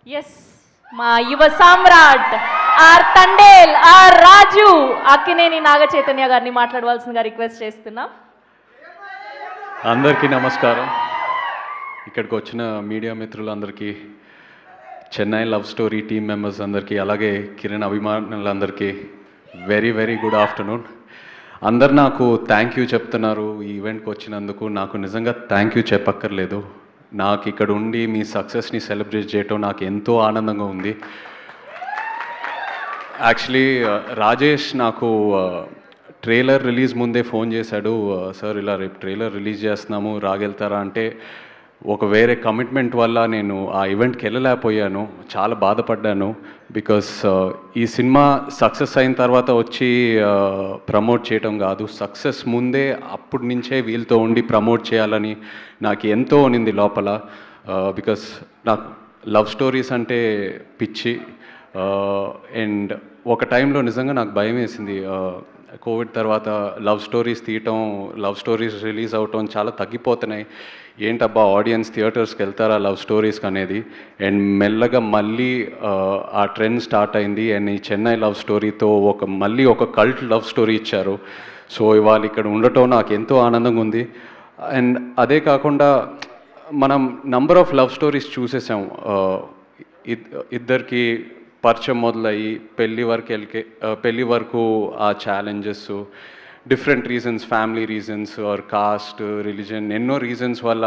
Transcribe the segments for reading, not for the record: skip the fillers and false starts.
Yes, మా యువ సామ్రాట్ are Thandel are రాజు అక్కినేని నాగ చైతన్య గారిని మాట్లాడవలసిందిగా రిక్వెస్ట్ చేస్తున్నాం. అందరికీ నమస్కారం. ఇక్కడికి వచ్చిన మీడియా మిత్రులందరికీ, Chennai love story team members అందరికీ, అలాగే కిరణ్ అభిమానులందరికీ వెరీ వెరీ గుడ్ ఆఫ్టర్నూన్. అందరు నాకు థ్యాంక్ యూ చెప్తున్నారు ఈ ఈవెంట్కి వచ్చినందుకు. నాకు నిజంగా థ్యాంక్ యూ చెప్పక్కర్లేదు. నాకు ఇక్కడ ఉండి మీ సక్సెస్ని సెలబ్రేట్ చేయటం నాకు ఎంతో ఆనందంగా ఉంది. యాక్చువల్లీ రాజేష్ నాకు ట్రైలర్ రిలీజ్ ముందే ఫోన్ చేశాడు, సార్ ఇలా రేపు ట్రైలర్ రిలీజ్ చేస్తున్నాము రాగెళ్తారా అంటే, ఒక వేరే కమిట్మెంట్ వల్ల నేను ఆ ఈవెంట్కి వెళ్ళలేకపోయాను. చాలా బాధపడ్డాను. బికాస్ ఈ సినిమా సక్సెస్ అయిన తర్వాత వచ్చి ప్రమోట్ చేయటం కాదు, సక్సెస్ ముందే అప్పటి నుంచే వీళ్ళతో ఉండి ప్రమోట్ చేయాలని నాకు ఎంతో ఉన్నింది లోపల. బికాస్ నాకు లవ్ స్టోరీస్ అంటే పిచ్చి. అండ్ ఒక టైంలో నిజంగా నాకు భయం వేసింది. కోవిడ్ తర్వాత లవ్ స్టోరీస్ తీయటం, లవ్ స్టోరీస్ రిలీజ్ అవటం చాలా తగ్గిపోతున్నాయి. ఏంటబ్బా ఆడియన్స్ థియేటర్స్కి వెళ్తారా లవ్ స్టోరీస్కి అనేది. అండ్ మెల్లగా మళ్ళీ ఆ ట్రెండ్ స్టార్ట్ అయింది. అండ్ ఈ చెన్నై లవ్ స్టోరీతో మళ్ళీ ఒక కల్ట్ లవ్ స్టోరీ ఇచ్చారు. సో ఇవాళ ఇక్కడ ఉండటం నాకు ఎంతో ఆనందంగా ఉంది. అండ్ అదే కాకుండా మనం నంబర్ ఆఫ్ లవ్ స్టోరీస్ చూసేసాం. ఇద్దరికి పరిచయం మొదలయ్యి పెళ్ళి వరకు ఆ challenges, different reasons, family reasons or caste, religion, ఎన్నో రీజన్స్ వల్ల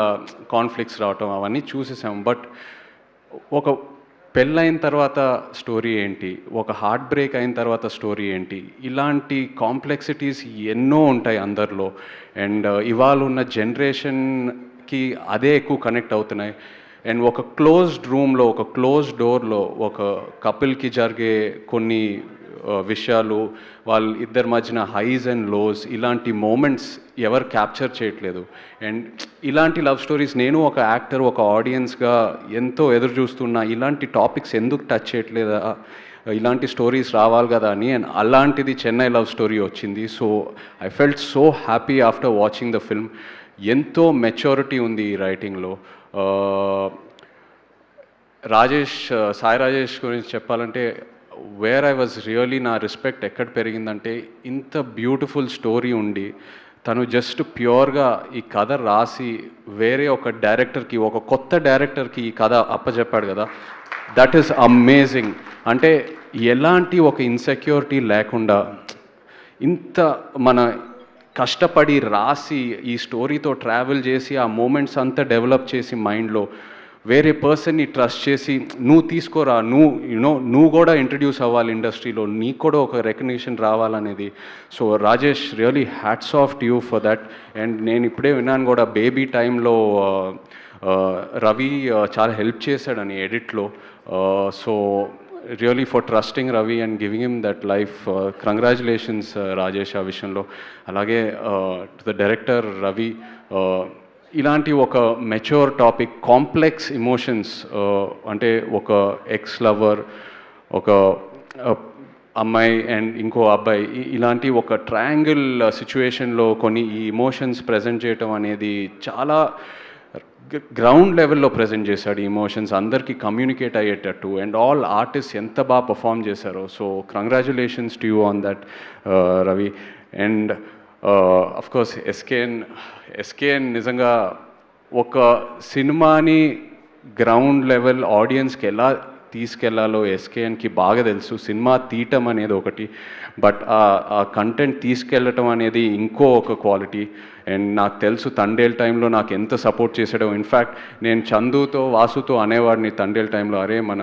కాన్ఫ్లిక్ట్స్ రావటం అవన్నీ చూసేసాం. బట్ ఒక పెళ్ళైన తర్వాత స్టోరీ ఏంటి, ఒక హార్ట్ బ్రేక్ అయిన తర్వాత స్టోరీ ఏంటి, ఇలాంటి కాంప్లెక్సిటీస్ ఎన్నో ఉంటాయి అందరిలో. అండ్ ఇవాళ ఉన్న జనరేషన్కి అదే ఎక్కువ కనెక్ట్ అవుతున్నాయి. అండ్ ఒక క్లోజ్డ్ రూమ్లో, ఒక క్లోజ్డ్ డోర్లో ఒక కపుల్కి జరిగే కొన్ని విషయాలు, వాళ్ళ ఇద్దరి మధ్యన హైస్ అండ్ లోస్, ఇలాంటి మూమెంట్స్ ఎవరు క్యాప్చర్ చేయట్లేదు. అండ్ ఇలాంటి లవ్ స్టోరీస్ నేను ఒక యాక్టర్, ఒక ఆడియన్స్గా ఎంతో ఎదురు చూస్తున్నా. ఇలాంటి టాపిక్స్ ఎందుకు టచ్ చేయట్లేదా, ఇలాంటి స్టోరీస్ రావాలి కదా అని. అండ్ అలాంటిది చెన్నై లవ్ స్టోరీ వచ్చింది. So I felt so happy after watching the film. ఎంతో మెచ్యూరిటీ ఉంది ఈ రైటింగ్లో. సాయి రాజేష్ గురించి చెప్పాలంటే, వేర్ ఐ వాజ్ రియలీ, నా రెస్పెక్ట్ ఎక్కడ పెరిగిందంటే, ఇంత బ్యూటిఫుల్ స్టోరీ ఉండి తను జస్ట్ ప్యూర్గా ఈ కథ రాసి వేరే ఒక డైరెక్టర్కి, ఒక కొత్త డైరెక్టర్కి ఈ కథ అప్పచెప్పాడు కదా, దట్ ఈస్ అమేజింగ్. అంటే ఎలాంటి ఒక ఇన్సెక్యూరిటీ లేకుండా ఇంత మన కష్టపడి రాసి ఈ స్టోరీతో ట్రావెల్ చేసి ఆ మూమెంట్స్ అంతా డెవలప్ చేసి మైండ్లో వేరే పర్సన్ని ట్రస్ట్ చేసి, నువ్వు తీసుకోరా, నువ్వు కూడా ఇంట్రడ్యూస్ అవ్వాలి ఇండస్ట్రీలో, నీకు కూడా ఒక రికగ్నిషన్ రావాలనేది. So Rajesh, really hats off to you for that. And నేను ఇప్పుడే విన్నాను కూడా, బేబీ టైంలో రవి చాలా హెల్ప్ చేశాడని ఎడిట్లో. So really for trusting Ravi and giving him that life. Congratulations Rajesh ఆ విషయంలో. అలాగే టు ద డైరెక్టర్ రవి, ఇలాంటి ఒక మెచ్యూర్ టాపిక్, కాంప్లెక్స్ ఇమోషన్స్, అంటే ఒక ఎక్స్ లవర్, ఒక అమ్మాయి అండ్ ఇంకో అబ్బాయి, ఇలాంటి ఒక ట్రయాంగిల్ సిచ్యువేషన్లో కొన్ని ఈ ఇమోషన్స్ ప్రజెంట్ చేయటం అనేది చాలా గ్రౌండ్ లెవెల్లో ప్రజెంట్ చేశాడు. ఈ ఇమోషన్స్ అందరికీ కమ్యూనికేట్ అయ్యేటట్టు. అండ్ ఆల్ ఆర్టిస్ట్ ఎంత బాగా పర్ఫామ్ చేశారో. So congratulations to you on that Ravi. And of course SKN నిజంగా ఒక సినిమాని గ్రౌండ్ లెవెల్ ఆడియన్స్కి ఎలా తీసుకెళ్లాలో ఎస్కేఎన్కి బాగా తెలుసు. సినిమా తీయటం అనేది ఒకటి, బట్ ఆ కంటెంట్ తీసుకెళ్ళటం అనేది ఇంకో ఒక క్వాలిటీ. అండ్ నాకు తెలుసు తండేల్ టైంలో నాకు ఎంత సపోర్ట్ చేశాడో. ఇన్ఫ్యాక్ట్ నేను చందుతో, వాసుతో అనేవాడిని తండేల్ టైంలో, అరే మన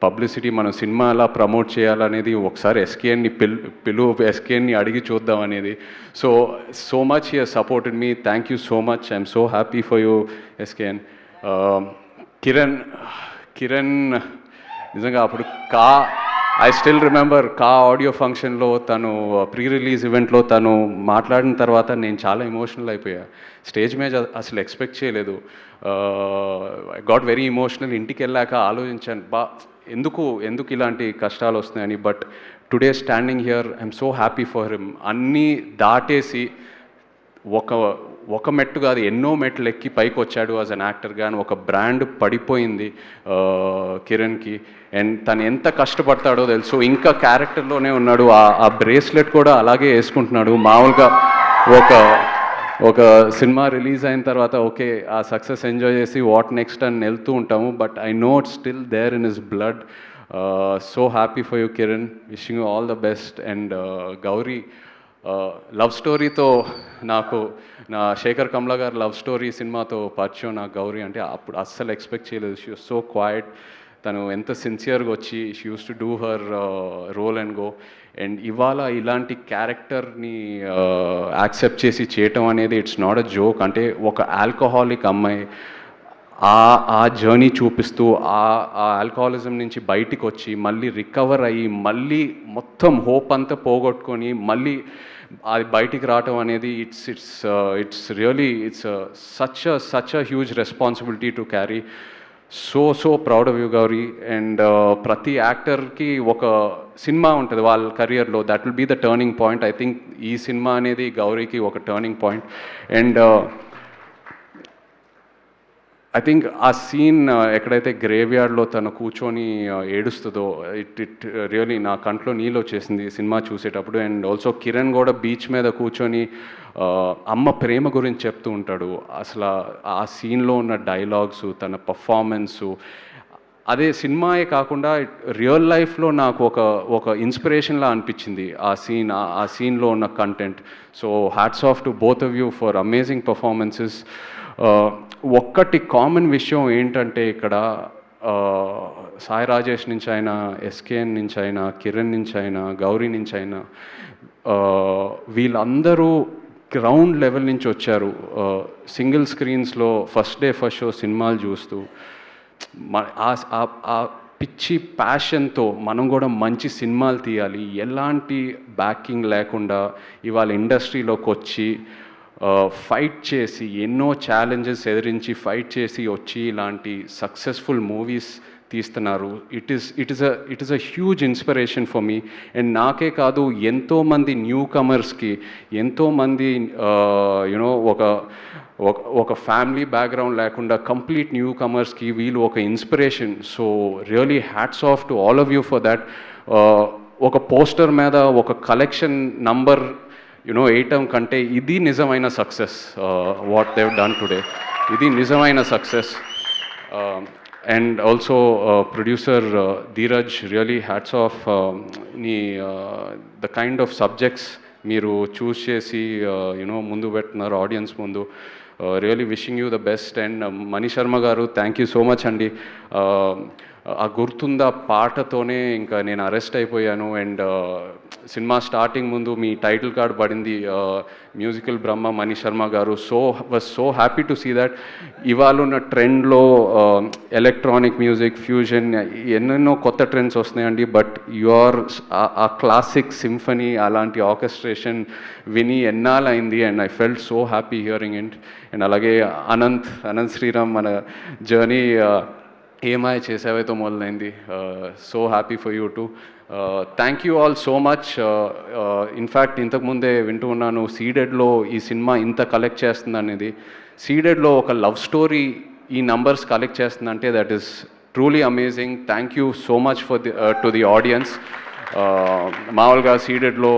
పబ్లిసిటీ, మన సినిమా ఎలా ప్రమోట్ చేయాలనేది ఒకసారి ఎస్కేఎన్ని ఎస్కేఎన్ని అడిగి చూద్దాం అనేది. So much he has supported me. Thank you so much. I'm so happy for you SKN. Kiran నిజంగా అప్పుడు ఐ స్టిల్ రిమెంబర్ ఆడియో ఫంక్షన్లో తను ప్రీ రిలీజ్ ఈవెంట్లో తను మాట్లాడిన తర్వాత నేను చాలా ఎమోషనల్ అయిపోయా. స్టేజ్ మీద అసలు ఎక్స్పెక్ట్ చేయలేదు. I got very emotional. ఇంటికి వెళ్ళాక ఆలోచించాను, ఎందుకు ఇలాంటి కష్టాలు వస్తున్నాయని. But today standing here I'm so happy for him. అన్నీ దాటేసి ఒక మెట్టు కాదు ఎన్నో మెట్లు ఎక్కి పైకి వచ్చాడు యాజ్ అన్ యాక్టర్గా అని ఒక బ్రాండ్ పడిపోయింది కిరణ్కి. అండ్ తను ఎంత కష్టపడతాడో తెలుసు, ఇంకా క్యారెక్టర్లోనే ఉన్నాడు. ఆ బ్రేస్లెట్ కూడా అలాగే వేసుకుంటున్నాడు. మామూలుగా ఒక సినిమా రిలీజ్ అయిన తర్వాత ఓకే ఆ సక్సెస్ ఎంజాయ్ చేసి వాట్ నెక్స్ట్ అని వెళ్తూ ఉంటాము, but I know it's still there in his blood. So happy for you Kiran, wishing you all the best. And Gowri love స్టోరీతో నాకు నా శేఖర్ కమ్లా గారు లవ్ స్టోరీ సినిమాతో పరిచయం నాకు గౌరీ అంటే అప్పుడు అస్సలు ఎక్స్పెక్ట్ చేయలేదు. షీ వాజ్ సో క్వైట్, తను ఎంత సిన్సియర్గా వచ్చి she use to do her role and go. And ఇవాళ ఇలాంటి క్యారెక్టర్ని యాక్సెప్ట్ చేసి చేయటం అనేది ఇట్స్ నాట్ అ జోక్. అంటే ఒక ఆల్కహాలిక్ అమ్మాయి ఆ జర్నీ చూపిస్తూ ఆ ఆల్కహాలిజం నుంచి బయటికి వచ్చి మళ్ళీ రికవర్ అయ్యి మళ్ళీ మొత్తం హోప్ అంతా పోగొట్టుకొని మళ్ళీ అది బయటికి రావటం అనేది it's really such a huge responsibility to carry. So proud of you Gauri. And ప్రతి యాక్టర్కి ఒక సినిమా ఉంటుంది వాళ్ళ కెరియర్లో, that will be the turning point. I think ఈ సినిమా అనేది గౌరీకి ఒక turning point. And I think ఆ సీన్ ఎక్కడైతే గ్రేవ్ యార్డ్లో తను కూర్చొని ఏడుస్తుందో ఇట్ రియలీ నా కంట్లో నీళ్ళు వచ్చేసింది సినిమా చూసేటప్పుడు. అండ్ ఆల్సో కిరణ్ కూడా బీచ్ మీద కూర్చొని అమ్మ ప్రేమ గురించి చెప్తూ ఉంటాడు. అసలు ఆ సీన్లో ఉన్న డైలాగ్స్, తన పర్ఫార్మెన్సు, అదే సినిమాయే కాకుండా రియల్ లైఫ్లో నాకు ఒక ఇన్స్పిరేషన్లా అనిపించింది ఆ సీన్లో ఉన్న content. So hats off to both of you for amazing performances. ఒక్కటి కామన్ విషయం ఏంటంటే ఇక్కడ సాయి రాజేష్ నుంచి అయినా, ఎస్కేఎన్ నుంచి అయినా, కిరణ్ నుంచి అయినా, గౌరీ నుంచి అయినా వీళ్ళందరూ గ్రౌండ్ లెవెల్ నుంచి వచ్చారు. సింగిల్ స్క్రీన్స్లో ఫస్ట్ డే ఫస్ట్ షో సినిమాలు చూస్తూ ఆ పిచ్చి ప్యాషన్తో మనం కూడా మంచి సినిమాలు తీయాలి, ఎలాంటి బ్యాకింగ్ లేకుండా ఇవాళ ఇండస్ట్రీలోకి వచ్చి ఫైట్ చేసి ఎన్నో ఛాలెంజెస్ ఎదిరించి ఫైట్ చేసి వచ్చి ఇలాంటి సక్సెస్ఫుల్ మూవీస్ తీస్తున్నారు. It is a huge inspiration for me. And నాకే కాదు, ఎంతోమంది న్యూ కమర్స్కి, ఎంతోమంది యునో ఒక ఫ్యామిలీ బ్యాక్గ్రౌండ్ లేకుండా కంప్లీట్ న్యూ కమర్స్కి వీళ్ళు ఒక inspiration. So really hats off to all of you for that. ఒక పోస్టర్ మీద ఒక కలెక్షన్ నంబర్ వేయటం కంటే ఇది నిజమైన success. What Dev done today, ఇది నిజమైన success. And also producer Dheeraj, really hats of. The kind of subjects మీరు చూస్ చేసి ముందు పెడుతున్నారు ఆడియన్స్ ముందు. Really wishing you the best. And Mani Sharma గారు, థ్యాంక్ యూ సో మచ్ అండి. ఆ గుర్తుందా పాటతోనే ఇంకా నేను అరెస్ట్ అయిపోయాను. అండ్ సినిమా స్టార్టింగ్ ముందు మీ టైటిల్ కార్డ్ పడింది మ్యూజికల్ బ్రహ్మ మణి శర్మ గారు. Was so happy to see that. ఇవాళ ఉన్న ట్రెండ్లో ఎలక్ట్రానిక్ మ్యూజిక్, ఫ్యూజన్, ఎన్నెన్నో కొత్త ట్రెండ్స్ వస్తున్నాయండి. బట్ ఆ క్లాసిక్ సింఫనీ అలాంటి ఆర్కెస్ట్రేషన్ విని ఎన్నాళ్ళైంది. And I felt so happy hearing it. And అలాగే అనంత్ శ్రీరామ్ మన జర్నీ ఏమాయ చేసేవైతే మొదలైంది. So happy for you too. Thank you all so much. In fact ఇంతకుముందే వింటూ ఉన్నాను సీడెడ్లో ఈ సినిమా ఇంత కలెక్ట్ చేస్తుంది అనేది. సీడెడ్లో ఒక లవ్ స్టోరీ ఈ నంబర్స్ కలెక్ట్ చేస్తుందంటే that is truly amazing. Thank you so much for to the audience. మామూలుగా సీడెడ్లో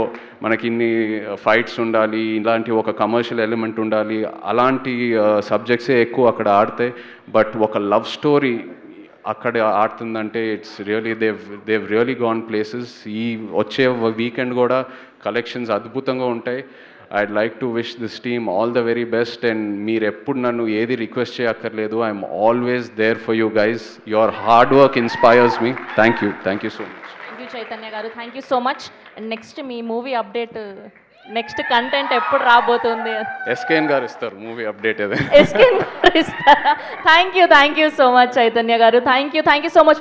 మనకి ఇన్ని ఫైట్స్ ఉండాలి, ఇలాంటి ఒక కమర్షియల్ ఎలిమెంట్ ఉండాలి, అలాంటి సబ్జెక్ట్సే ఎక్కువ అక్కడ ఆడతాయి. బట్ ఒక లవ్ స్టోరీ అక్కడ ఆడుతుందంటే it's really they've really gone places. ఈ వచ్చే వీకెండ్ కూడా కలెక్షన్స్ అద్భుతంగా ఉంటాయి. I'd like to wish this team all the very best. And మీరు ఎప్పుడు నన్ను ఏది రిక్వెస్ట్ చేయక్కర్లేదు. I'm always there for you guys. Your hard work inspires me. Thank you so much. Thank you Chaitanya గారు, thank you so much. And next మీ movie update, next content ఎప్పుడు రాబోతుంది? SKN గారు ఇస్తారు మూవీ అప్డేట్ ఏదైనా. SKN గారు ఇస్తారా? Thank you so much Chaitanya గారు. Thank you so much.